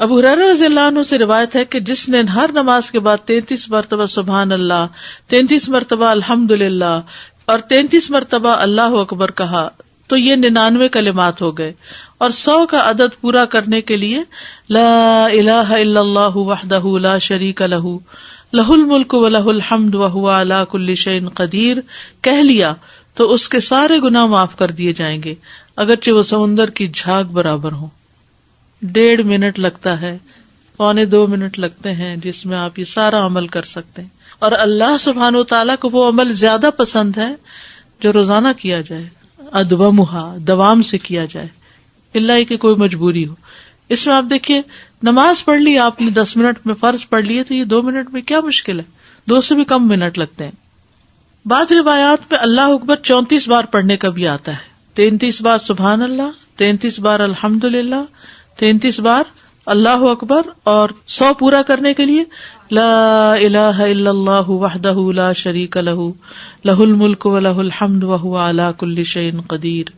ابو ہریرہ رضی اللہ عنہ سے روایت ہے کہ جس نے ہر نماز کے بعد 33 مرتبہ سبحان اللہ، 33 مرتبہ الحمدللہ اور 33 مرتبہ اللہ اکبر کہا تو یہ 99 کلمات ہو گئے، اور 100 کا عدد پورا کرنے کے لیے لا الہ الا اللہ وحدہ لا شریک لہ لہ الملک ولہ الحمد وہو علی کل شیء قدیر کہہ لیا تو اس کے سارے گناہ معاف کر دیے جائیں گے، اگرچہ وہ سمندر کی جھاگ برابر ہوں۔ 1.5 منٹ لگتا ہے، 1.25 منٹ لگتے ہیں جس میں آپ یہ سارا عمل کر سکتے ہیں، اور اللہ سبحانہ و تعالیٰ کو وہ عمل زیادہ پسند ہے جو روزانہ کیا جائے، ادومھا دوام سے کیا جائے، اللہ کہ کوئی مجبوری ہو۔ اس میں آپ دیکھیے نماز پڑھ لی آپ نے 10 منٹ میں، فرض پڑھ لیے تو یہ 2 منٹ میں کیا مشکل ہے، 2 سے بھی کم منٹ لگتے ہیں۔ بعض روایات میں اللہ اکبر 34 بار پڑھنے کا بھی آتا ہے، 33 بار سبحان اللہ، 33 بار الحمدللہ، 33 بار اللہ اکبر، اور 100 پورا کرنے کے لیے لا الہ الا اللہ وحدہ لا شریک لہ لہ الملک ولہ الحمد وہو علی کل شیء قدیر۔